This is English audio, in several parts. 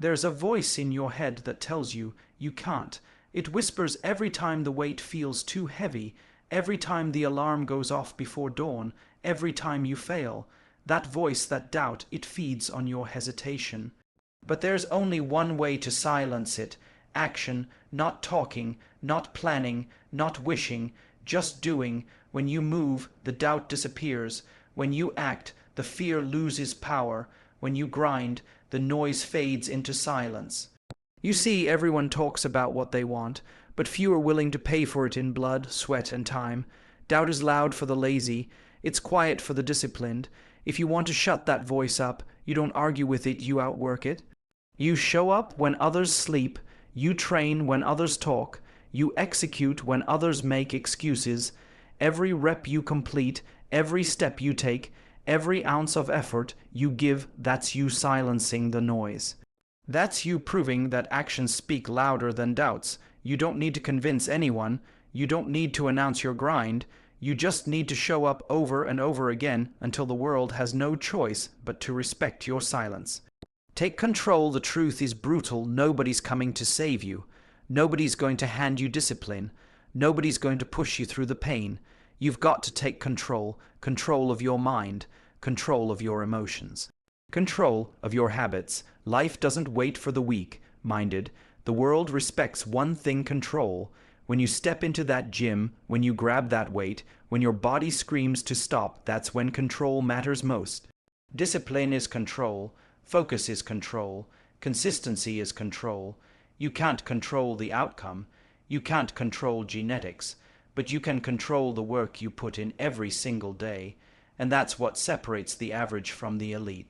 There's a voice in your head that tells you you can't. It whispers every time the weight feels too heavy, every time the alarm goes off before dawn, every time you fail. That voice, that doubt, it feeds on your hesitation. But there's only one way to silence it: action, not talking, not planning, not wishing, just doing. When you move, the doubt disappears. When you act, the fear loses power. When you grind, the noise fades into silence. You see, everyone talks about what they want, but few are willing to pay for it in blood, sweat, and time. Doubt is loud for the lazy. It's quiet for the disciplined. If you want to shut that voice up, you don't argue with it, you outwork it. You show up when others sleep. You train when others talk. You execute when others make excuses. Every rep you complete, every step you take, every ounce of effort you give, that's you silencing the noise. That's you proving that actions speak louder than doubts. You don't need to convince anyone. You don't need to announce your grind. You just need to show up over and over again until the world has no choice but to respect your silence. Take control. The truth is brutal. Nobody's coming to save you. Nobody's going to hand you discipline. Nobody's going to push you through the pain. You've got to take control. Control of your mind. Control of your emotions. Control of your habits. Life doesn't wait for the weak-minded. The world respects one thing: control. When you step into that gym, when you grab that weight, when your body screams to stop, that's when control matters most. Discipline is control. Focus is control. Consistency is control. You can't control the outcome. You can't control genetics. But you can control the work you put in every single day. And that's what separates the average from the elite.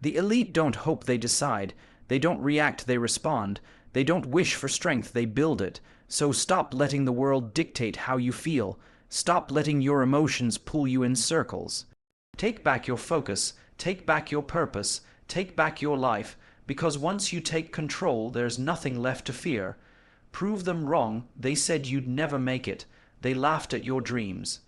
The elite don't hope, they decide. They don't react, they respond. They don't wish for strength, they build it. So stop letting the world dictate how you feel. Stop letting your emotions pull you in circles. Take back your focus. Take back your purpose. Take back your life. Because once you take control, there's nothing left to fear. Prove them wrong. They said you'd never make it. They laughed at your dreams.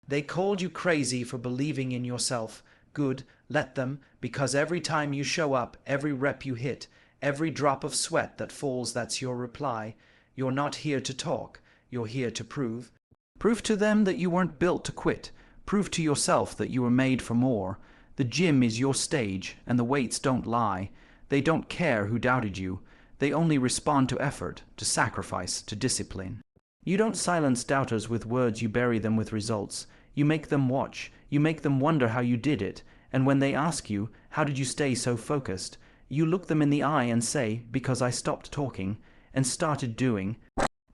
They called you crazy for believing in yourself. Good, let them, because every time you show up, every rep you hit, every drop of sweat that falls, that's your reply. You're not here to talk, you're here to prove. Prove to them that you weren't built to quit. Prove to yourself that you were made for more. The gym is your stage, and the weights don't lie. They don't care who doubted you. They only respond to effort, to sacrifice, to discipline. You don't silence doubters with words, you bury them with results. You make them watch. You make them wonder how you did it. And when they ask you, how did you stay so focused? You look them in the eye and say, because I stopped talking and started doing.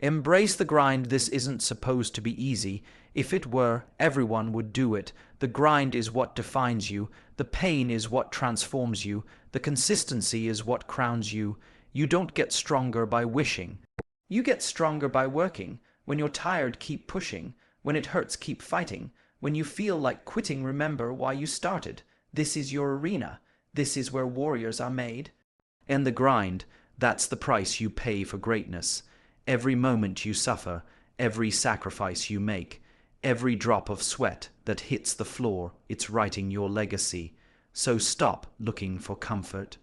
Embrace the grind. This isn't supposed to be easy. If it were, everyone would do it. The grind is what defines you. The pain is what transforms you. The consistency is what crowns you. You don't get stronger by wishing. You get stronger by working. When you're tired, keep pushing. When it hurts, keep fighting. When you feel like quitting, remember why you started. This is your arena. This is where warriors are made. And the grind, that's the price you pay for greatness. Every moment you suffer, every sacrifice you make, every drop of sweat that hits the floor, it's writing your legacy. So stop looking for comfort.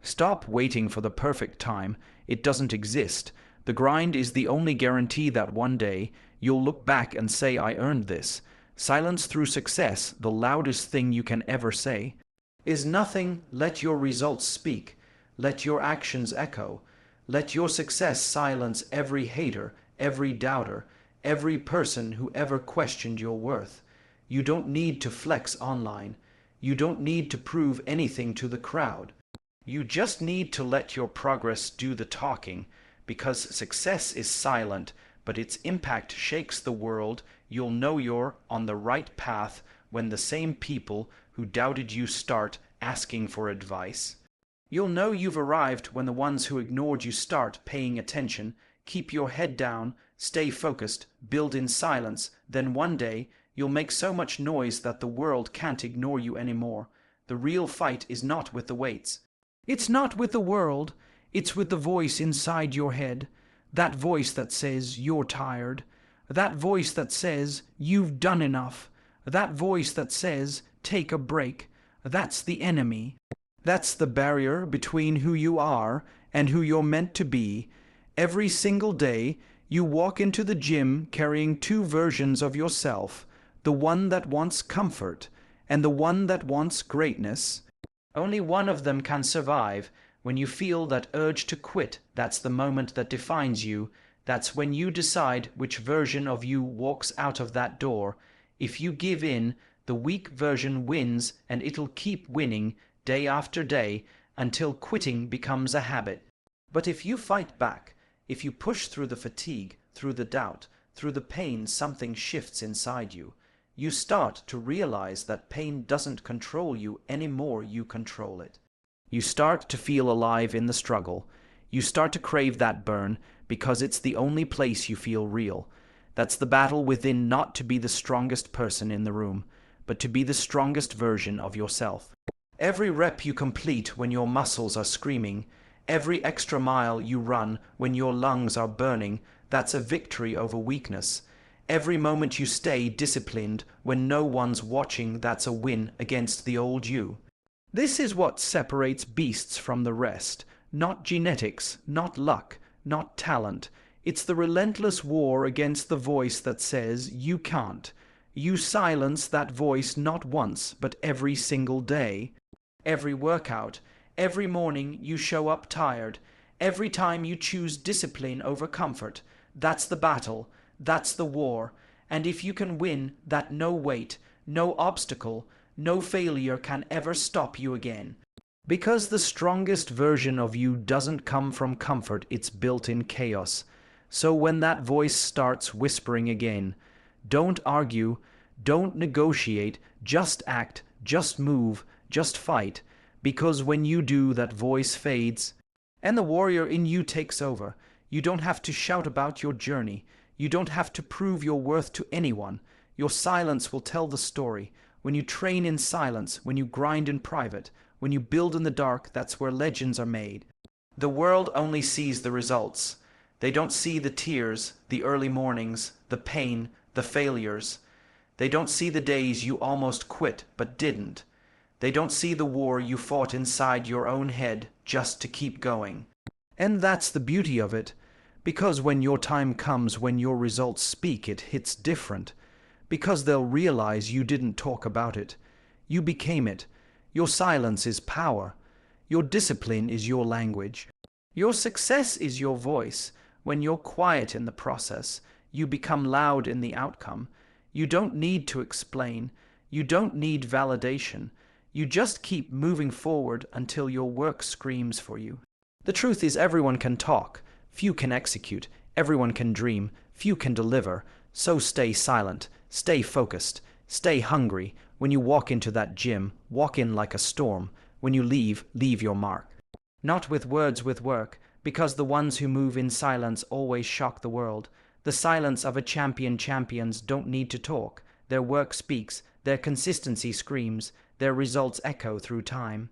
Stop waiting for the perfect time. It doesn't exist. The grind is the only guarantee that one day you'll look back and say, I earned this. Silence through success, the loudest thing you can ever say, is nothing. Let your results speak. Let your actions echo. Let your success silence every hater, every doubter, every person who ever questioned your worth. You don't need to flex online. You don't need to prove anything to the crowd. You just need to let your progress do the talking, because success is silent, but its impact shakes the world. You'll know you're on the right path when the same people who doubted you start asking for advice. You'll know you've arrived when the ones who ignored you start paying attention. Keep your head down, stay focused, build in silence. Then one day you'll make so much noise that the world can't ignore you anymore. The real fight is not with the weights. It's not with the world. It's with the voice inside your head. That voice that says you're tired. That voice that says you've done enough. That voice that says take a break. That's the enemy. That's the barrier between who you are and who you're meant to be. Every single day, you walk into the gym carrying two versions of yourself, the one that wants comfort and the one that wants greatness. Only one of them can survive. When you feel that urge to quit, that's the moment that defines you. That's when you decide which version of you walks out of that door. If you give in, the weak version wins, and it'll keep winning day after day until quitting becomes a habit. But if you fight back, if you push through the fatigue, through the doubt, through the pain, something shifts inside you. You start to realize that pain doesn't control you anymore, you control it. You start to feel alive in the struggle. You start to crave that burn because it's the only place you feel real. That's the battle within, not to be the strongest person in the room, but to be the strongest version of yourself. Every rep you complete when your muscles are screaming, every extra mile you run when your lungs are burning, that's a victory over weakness. Every moment you stay disciplined when no one's watching, that's a win against the old you. This is what separates beasts from the rest. Not genetics, not luck, not talent. It's the relentless war against the voice that says you can't. You silence that voice not once, but every single day. Every workout, every morning you show up tired. Every time you choose discipline over comfort. That's the battle. That's the war. And if you can win that, no weight, no obstacle, no failure can ever stop you again. Because the strongest version of you doesn't come from comfort, it's built in chaos. So when that voice starts whispering again, don't argue, don't negotiate, just act, just move, just fight. Because when you do, that voice fades, and the warrior in you takes over. You don't have to shout about your journey. You don't have to prove your worth to anyone. Your silence will tell the story. When you train in silence, when you grind in private, when you build in the dark, that's where legends are made. The world only sees the results. They don't see the tears, the early mornings, the pain, the failures. They don't see the days you almost quit but didn't. They don't see the war you fought inside your own head just to keep going. And that's the beauty of it. Because when your time comes, when your results speak, it hits different. Because they'll realize you didn't talk about it. You became it. Your silence is power. Your discipline is your language. Your success is your voice. When you're quiet in the process, you become loud in the outcome. You don't need to explain. You don't need validation. You just keep moving forward until your work screams for you. The truth is, everyone can talk. Few can execute. Everyone can dream. Few can deliver. So stay silent. Stay focused. Stay hungry. When you walk into that gym, walk in like a storm. When you leave, leave your mark. Not with words, with work, because the ones who move in silence always shock the world. The silence of a champion. Champions don't need to talk. Their work speaks. Their consistency screams. Their results echo through time.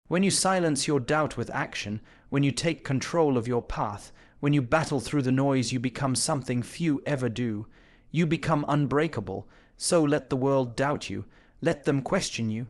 When you silence your doubt with action, when you take control of your path, when you battle through the noise, you become something few ever do. You become unbreakable. So let the world doubt you. Let them question you.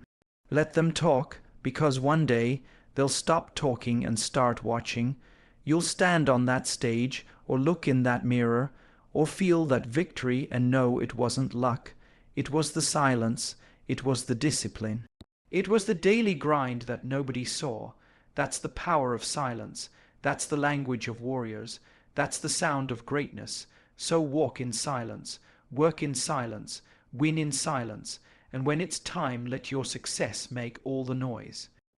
Let them talk, because one day they'll stop talking and start watching. You'll stand on that stage, or look in that mirror, or feel that victory and know it wasn't luck. It was the silence. It was the discipline. It was the daily grind that nobody saw. That's the power of silence. That's the language of warriors. That's the sound of greatness. So walk in silence. Work in silence. Win in silence. And when it's time, let your success make all the noise.